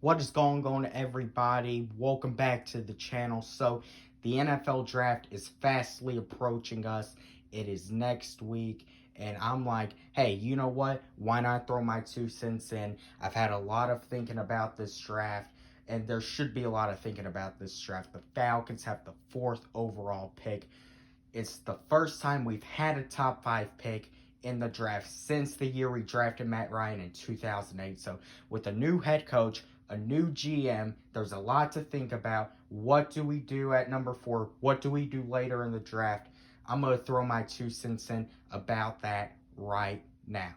What is going on, everybody? Welcome back to the channel. So, the NFL draft is fastly approaching us. It is next week, and I'm like, hey, you know what? Why not throw my 2 cents in? I've had a lot of thinking about this draft, and there should be a lot of thinking about this draft. The Falcons have the 4th overall pick. It's the first time we've had a top 5 pick in the draft since the year we drafted Matt Ryan in 2008. So, with a new head coach, a new GM, there's a lot to think about. What do we do at number 4? What do we do later in the draft? I'm going to throw my 2 cents in about that right now.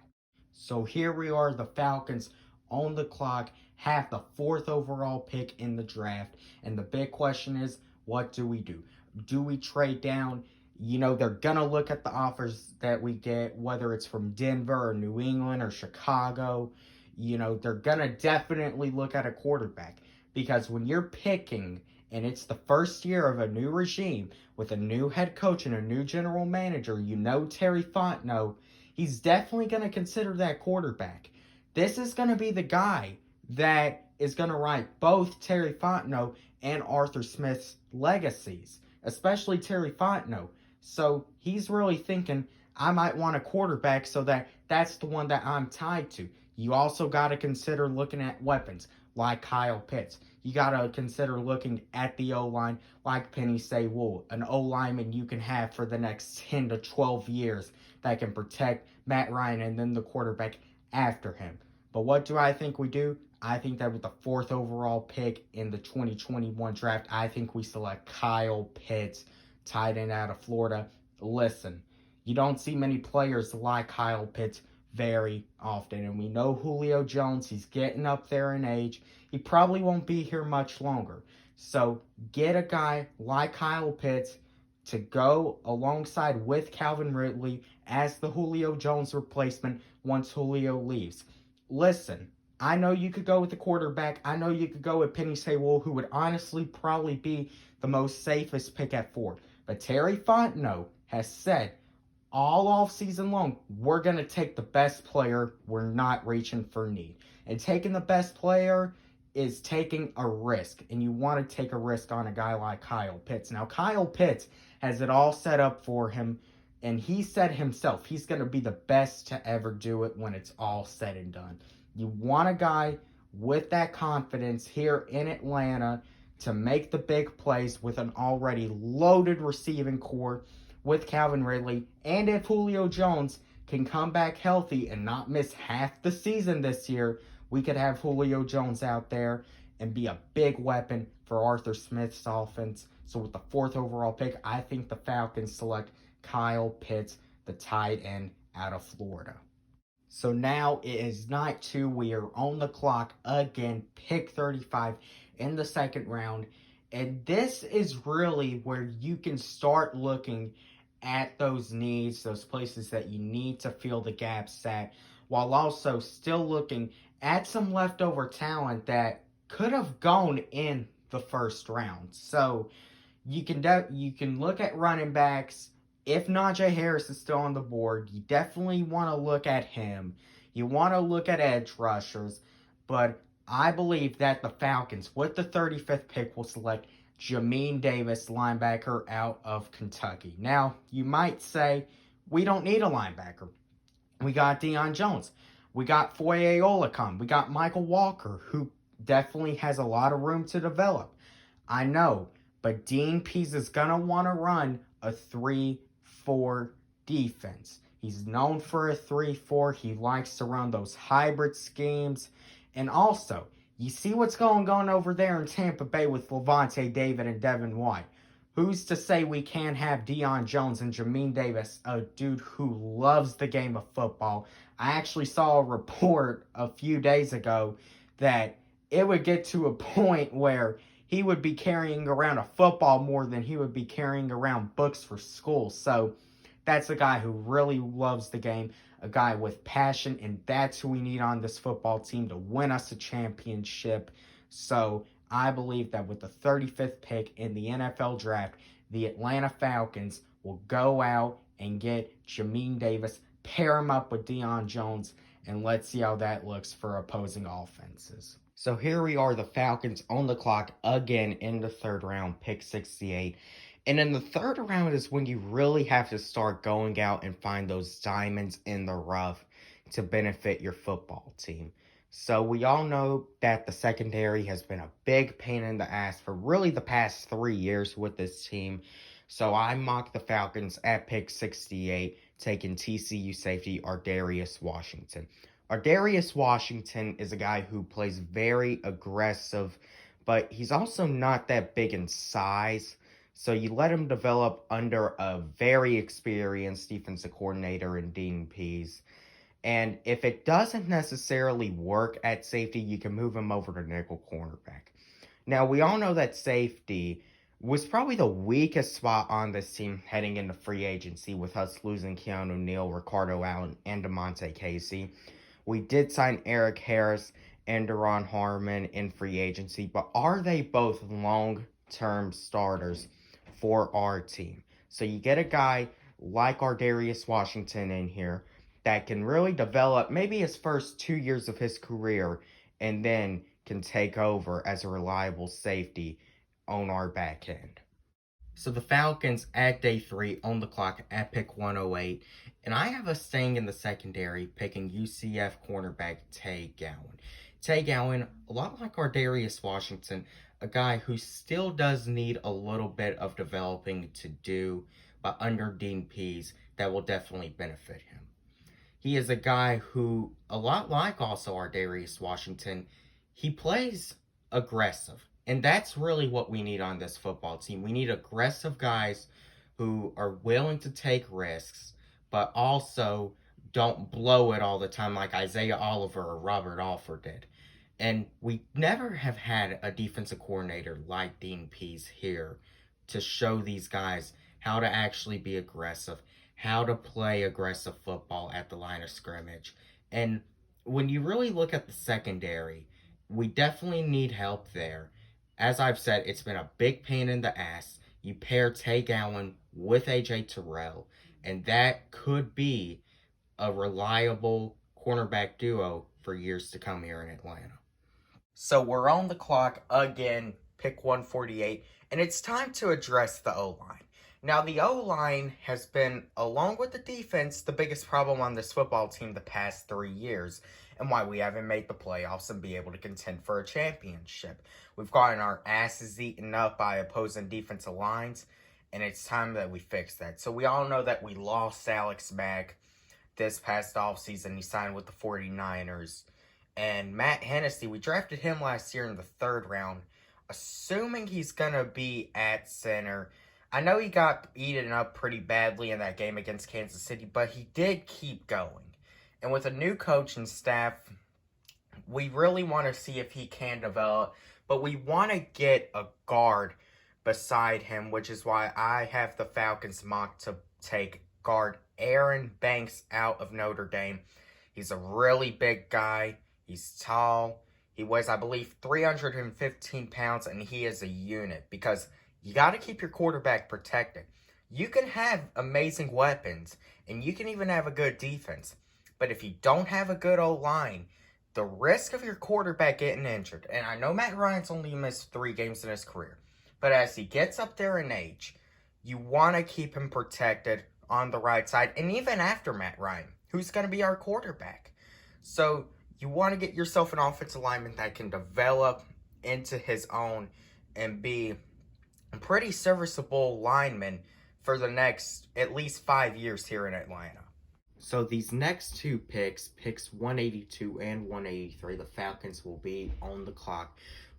So, here we are, the Falcons on the clock, have the 4th overall pick in the draft. And the big question is, what do we do? Do we trade down? They're going to look at the offers that we get, whether it's from Denver or New England or Chicago. They're going to definitely look at a quarterback, because when you're picking and it's the first year of a new regime with a new head coach and a new general manager, Terry Fontenot, he's definitely going to consider that quarterback. This is going to be the guy that is going to write both Terry Fontenot and Arthur Smith's legacies, especially Terry Fontenot. So he's really thinking, I might want a quarterback, so that's the one that I'm tied to. You also got to consider looking at weapons like Kyle Pitts. You got to consider looking at the O-line like Penny Sewell, an O-lineman you can have for the next 10 to 12 years that can protect Matt Ryan and then the quarterback after him. But what do I think we do? I think that with the 4th overall pick in the 2021 draft, I think we select Kyle Pitts, tight end out of Florida. Listen, you don't see many players like Kyle Pitts very often, and we know Julio Jones, he's getting up there in age. He probably won't be here much longer. So get a guy like Kyle Pitts to go alongside with Calvin Ridley as the Julio Jones replacement once Julio leaves. Listen, I know you could go with the quarterback. I know you could go with Penny Sewell, who would honestly probably be the most safest pick at 4. But Terry Fontenot has said all offseason long, we're going to take the best player. We're not reaching for need. And taking the best player is taking a risk. And you want to take a risk on a guy like Kyle Pitts. Now, Kyle Pitts has it all set up for him. And he said himself, he's going to be the best to ever do it when it's all said and done. You want a guy with that confidence here in Atlanta to make the big plays with an already loaded receiving core with Calvin Ridley. And if Julio Jones can come back healthy and not miss half the season this year, we could have Julio Jones out there and be a big weapon for Arthur Smith's offense. So with the 4th overall pick, I think the Falcons select Kyle Pitts, the tight end out of Florida. So now it is night 2. We are on the clock again, pick 35 in the 2nd round. And this is really where you can start looking at those needs, those places that you need to fill the gaps at, while also still looking at some leftover talent that could have gone in the 1st round. So you can look at running backs. If Najee Harris is still on the board, you definitely want to look at him. You want to look at edge rushers. But I believe that the Falcons, with the 35th pick, will select Jamin Davis, linebacker out of Kentucky. Now, you might say, we don't need a linebacker. We got Deion Jones. We got Foye Oluokun. We got Michael Walker, who definitely has a lot of room to develop. I know, but Dean Pease is going to want to run a 3-4 defense. He's known for a 3-4. He likes to run those hybrid schemes. And also, you see what's going on over there in Tampa Bay with Levante David and Devin White. Who's to say we can't have Deion Jones and Jamin Davis, a dude who loves the game of football? I actually saw a report a few days ago that it would get to a point where he would be carrying around a football more than he would be carrying around books for school. So that's a guy who really loves the game, a guy with passion, and that's who we need on this football team to win us a championship. So I believe that with the 35th pick in the NFL draft, the Atlanta Falcons will go out and get Jamin Davis, pair him up with Deion Jones, and let's see how that looks for opposing offenses. So here we are, the Falcons on the clock again in the third round, pick 68. And in the third round is when you really have to start going out and find those diamonds in the rough to benefit your football team. So we all know that the secondary has been a big pain in the ass for really the past 3 years with this team. So I mock the Falcons at pick 68, taking TCU safety Ardarius Washington. Ardarius Washington is a guy who plays very aggressive, but he's also not that big in size. So you let him develop under a very experienced defensive coordinator in Dean Pease. And if it doesn't necessarily work at safety, you can move him over to nickel cornerback. Now, we all know that safety was probably the weakest spot on this team heading into free agency, with us losing Keanu Neal, Ricardo Allen, and DeMonte Casey. We did sign Eric Harris and Deron Harmon in free agency, but are they both long-term starters for our team? So you get a guy like Ardarius Washington in here that can really develop maybe his first 2 years of his career and then can take over as a reliable safety on our back end. So the Falcons at day 3 on the clock at pick 108. And I have us staying in the secondary, picking UCF cornerback Tay Gowan. Tay Gowan, a lot like Ardarius Washington, a guy who still does need a little bit of developing to do, but under Dean Pease, that will definitely benefit him. He is a guy who, a lot like also Ardarius Washington, he plays aggressive. And that's really what we need on this football team. We need aggressive guys who are willing to take risks, but also don't blow it all the time like Isaiah Oliver or Robert Alford did. And we never have had a defensive coordinator like Dean Pease here to show these guys how to actually be aggressive, how to play aggressive football at the line of scrimmage. And when you really look at the secondary, we definitely need help there. As I've said, it's been a big pain in the ass. You pair Tay Gowan with A.J. Terrell, and that could be a reliable cornerback duo for years to come here in Atlanta. So we're on the clock again, pick 148, and it's time to address the O-line. Now, the O-line has been, along with the defense, the biggest problem on this football team the past 3 years, and why we haven't made the playoffs and be able to contend for a championship. We've gotten our asses eaten up by opposing defensive lines, and it's time that we fix that. So we all know that we lost Alex Mack this past offseason. He signed with the 49ers. And Matt Hennessy, we drafted him last year in the third round, assuming he's going to be at center. I know he got eaten up pretty badly in that game against Kansas City, but he did keep going. And with a new coach and staff, we really want to see if he can develop, but we want to get a guard beside him, which is why I have the Falcons mock to take guard Aaron Banks out of Notre Dame. He's a really big guy. He's tall. He weighs, I believe, 315 pounds, and he is a unit because you got to keep your quarterback protected. You can have amazing weapons, and you can even have a good defense. But if you don't have a good O-line, the risk of your quarterback getting injured, and I know Matt Ryan's only missed 3 games in his career, but as he gets up there in age, you want to keep him protected on the right side, and even after Matt Ryan, who's going to be our quarterback. So you want to get yourself an offensive lineman that can develop into his own and be a pretty serviceable lineman for the next at least 5 years here in Atlanta. So these next 2 picks 182 and 183, the Falcons will be on the clock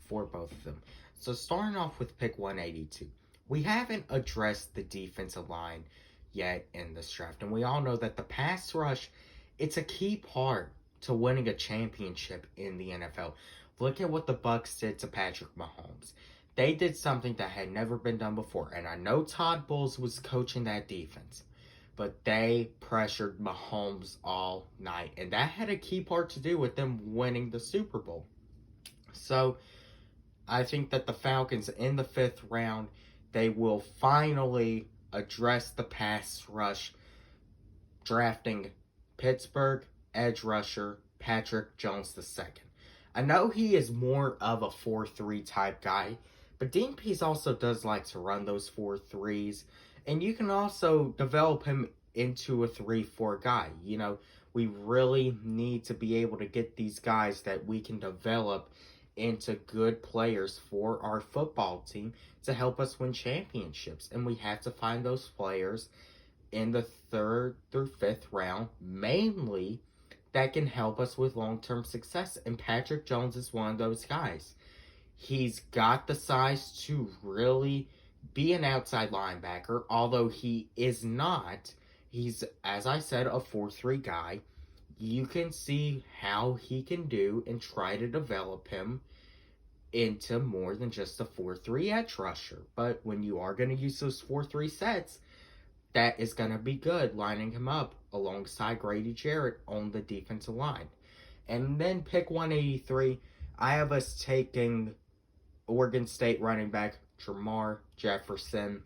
for both of them. So starting off with pick 182, we haven't addressed the defensive line yet in this draft. And we all know that the pass rush, it's a key part to winning a championship in the NFL. Look at what the Bucs did to Patrick Mahomes. They did something that had never been done before. And I know Todd Bowles was coaching that defense, but they pressured Mahomes all night. And that had a key part to do with them winning the Super Bowl. So I think that the Falcons in the 5th round, they will finally address the pass rush, drafting Pittsburgh edge rusher, Patrick Jones II. I know he is more of a 4-3 type guy, but Dean Pease also does like to run those 4-3s, and you can also develop him into a 3-4 guy. You know, we really need to be able to get these guys that we can develop into good players for our football team to help us win championships. And we have to find those players in the 3rd through 5th round, mainly that can help us with long-term success. And Patrick Jones is one of those guys. He's got the size to really be an outside linebacker, although he is not. He's, as I said, a 4-3 guy. You can see how he can do and try to develop him into more than just a 4-3 edge rusher. But when you are going to use those 4-3 sets, that is going to be good, lining him up alongside Grady Jarrett on the defensive line. And then pick 183, I have us taking Oregon State running back Jermar Jefferson.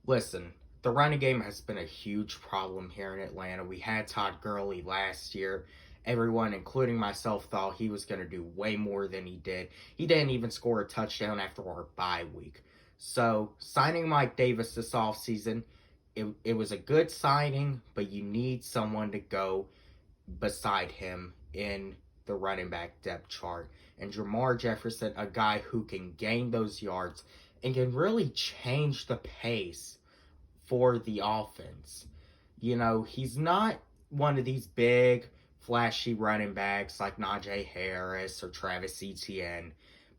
Listen, the running game has been a huge problem here in Atlanta. We had Todd Gurley last year. Everyone, including myself, thought he was going to do way more than he did. He didn't even score a touchdown after our bye week. So, signing Mike Davis this offseason, it was a good signing, but you need someone to go beside him in the running back depth chart. And Jermar Jefferson, a guy who can gain those yards and can really change the pace for the offense. You know, he's not one of these big, flashy running backs like Najee Harris or Travis Etienne,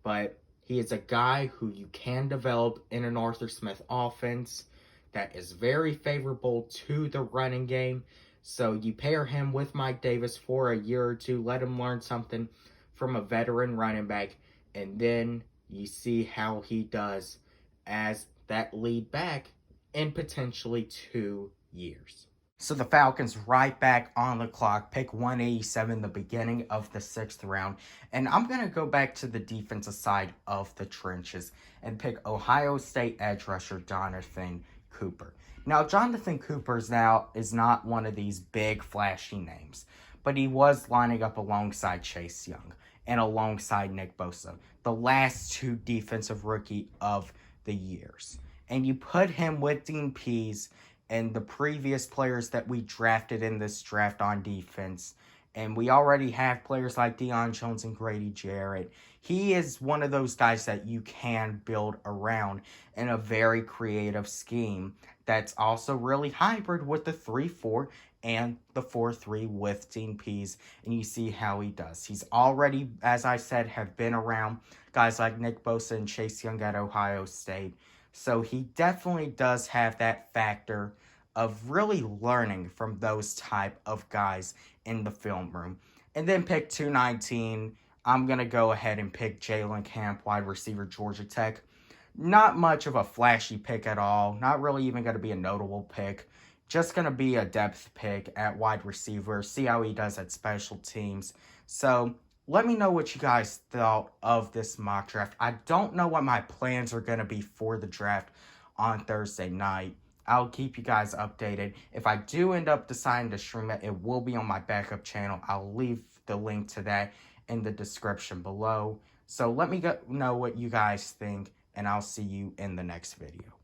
but he is a guy who you can develop in an Arthur Smith offense that is very favorable to the running game. So you pair him with Mike Davis for a year or two, let him learn something from a veteran running back, and then you see how he does as that lead back in potentially 2 years. So the Falcons right back on the clock, pick 187, the beginning of the 6th round. And I'm going to go back to the defensive side of the trenches and pick Ohio State edge rusher Jonathan Cooper. Now, Jonathan Cooper is not one of these big, flashy names, but he was lining up alongside Chase Young and alongside Nick Bosa, the last 2 defensive rookie of the years. And you put him with Dean Pease and the previous players that we drafted in this draft on defense, and we already have players like Deion Jones and Grady Jarrett. He is one of those guys that you can build around in a very creative scheme that's also really hybrid with the 3-4 and the 4-3 with Dean Pease, and you see how he does. He's already, as I said, have been around guys like Nick Bosa and Chase Young at Ohio State, so he definitely does have that factor of really learning from those type of guys in the film room. And then pick 219, I'm going to go ahead and pick Jalen Camp, wide receiver, Georgia Tech. Not much of a flashy pick at all. Not really even going to be a notable pick. Just going to be a depth pick at wide receiver. See how he does at special teams. So let me know what you guys thought of this mock draft. I don't know what my plans are going to be for the draft on Thursday night. I'll keep you guys updated. If I do end up deciding to stream it, it will be on my backup channel. I'll leave the link to that in the description below. So let me know what you guys think, and I'll see you in the next video.